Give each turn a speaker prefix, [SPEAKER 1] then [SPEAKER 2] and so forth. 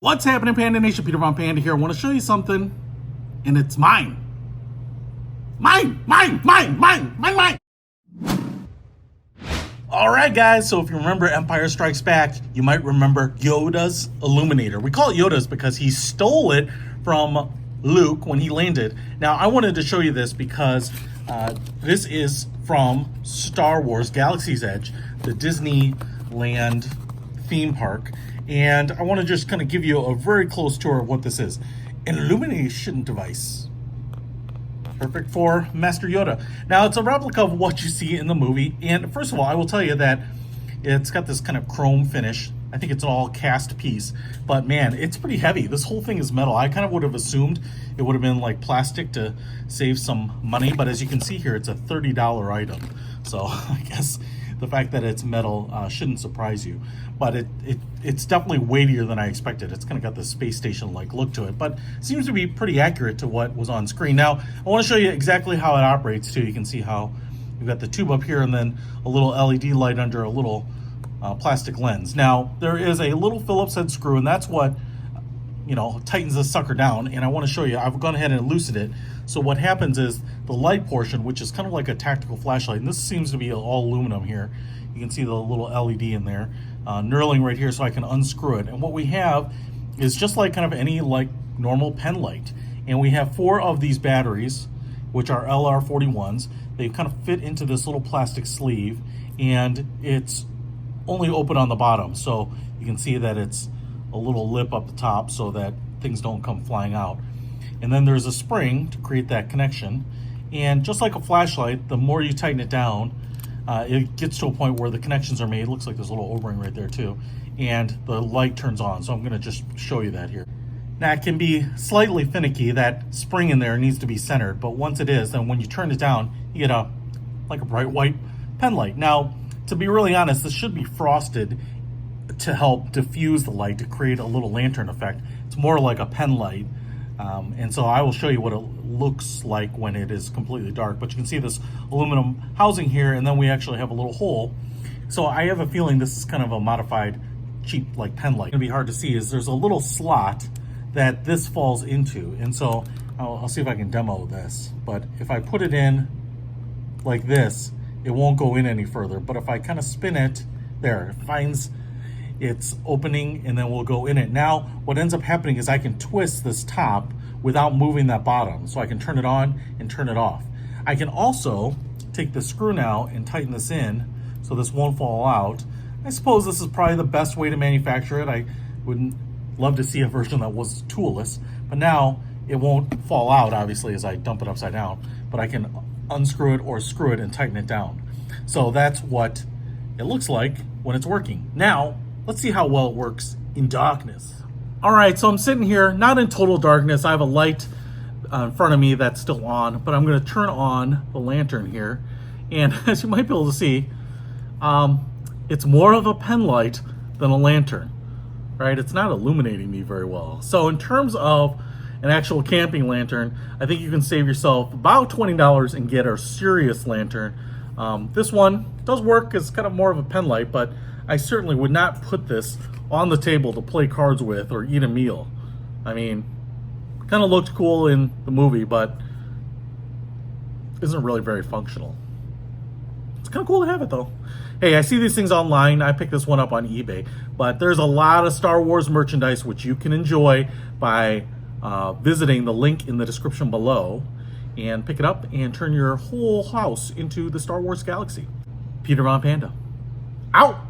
[SPEAKER 1] What's happening, Panda Nation? Peter Von Panda here. I want to show you something, and it's mine. Mine. All right, guys, so if you remember Empire Strikes Back, you might remember Yoda's Illuminator. We call it Yoda's because he stole it from Luke when he landed. Now, I wanted to show you this because this is from Star Wars Galaxy's Edge, the Disneyland theme park. And I want to just kind of give you a very close tour of what this is. An illumination device. Perfect for Master Yoda. Now, it's a replica of what you see in the movie. And first of all, I will tell you that it's got this kind of chrome finish. I think it's an all cast piece. But man, it's pretty heavy. This whole thing is metal. I kind of would have assumed it would have been like plastic to save some money. But as you can see here, it's a $30 item. So I guess the fact that it's metal shouldn't surprise you. But it's definitely weightier than I expected. It's kind of got the space station-like look to it, but seems to be pretty accurate to what was on screen. Now, I want to show you exactly how it operates, too. You can see how you've got the tube up here and then a little LED light under a little plastic lens. Now, there is a little Phillips head screw, and that's what, tightens this sucker down. And I want to show you, I've gone ahead and loosened it. So what happens is the light portion, which is kind of like a tactical flashlight, and this seems to be all aluminum here. You can see the little LED in there, knurling right here, so I can unscrew it. And what we have is just like kind of any like normal pen light. And we have 4 of these batteries, which are LR41s. They kind of fit into this little plastic sleeve, and it's only open on the bottom. So you can see that it's a little lip up the top so that things don't come flying out. And then there's a spring to create that connection. And just like a flashlight, the more you tighten it down, it gets to a point where the connections are made. It looks like there's a little O-ring right there too. And the light turns on. So I'm gonna just show you that here. Now it can be slightly finicky. That spring in there needs to be centered, but once it is, then when you turn it down, you get like a bright white pen light. Now, to be really honest, this should be frosted to help diffuse the light to create a little lantern effect. It's more like a pen light. And so I will show you what it looks like when it is completely dark. But you can see this aluminum housing here, and then we actually have a little hole. So I have a feeling this is kind of a modified, cheap, like pen light. It's gonna be hard to see is there's a little slot that this falls into. And so I'll see if I can demo this. But if I put it in like this, it won't go in any further. But if I kind of spin it, there, it finds its opening, and then we'll go in it. Now, what ends up happening is I can twist this top without moving that bottom. So I can turn it on and turn it off. I can also take the screw now and tighten this in so this won't fall out. I suppose this is probably the best way to manufacture it. I would love to see a version that was toolless, but now it won't fall out, obviously, as I dump it upside down, but I can unscrew it or screw it and tighten it down. So that's what it looks like when it's working. Now, let's see how well it works in darkness. All right, so I'm sitting here, not in total darkness. I have a light in front of me that's still on, but I'm gonna turn on the lantern here. And as you might be able to see, it's more of a pen light than a lantern, right? It's not illuminating me very well. So in terms of an actual camping lantern, I think you can save yourself about $20 and get a serious lantern. This one does work as kind of more of a pen light, but I certainly would not put this on the table to play cards with or eat a meal. I mean, kind of looked cool in the movie, but isn't really very functional. It's kind of cool to have it though. Hey, I see these things online. I picked this one up on eBay, but there's a lot of Star Wars merchandise which you can enjoy by visiting the link in the description below and pick it up and turn your whole house into the Star Wars galaxy. Peter Von Panda, out!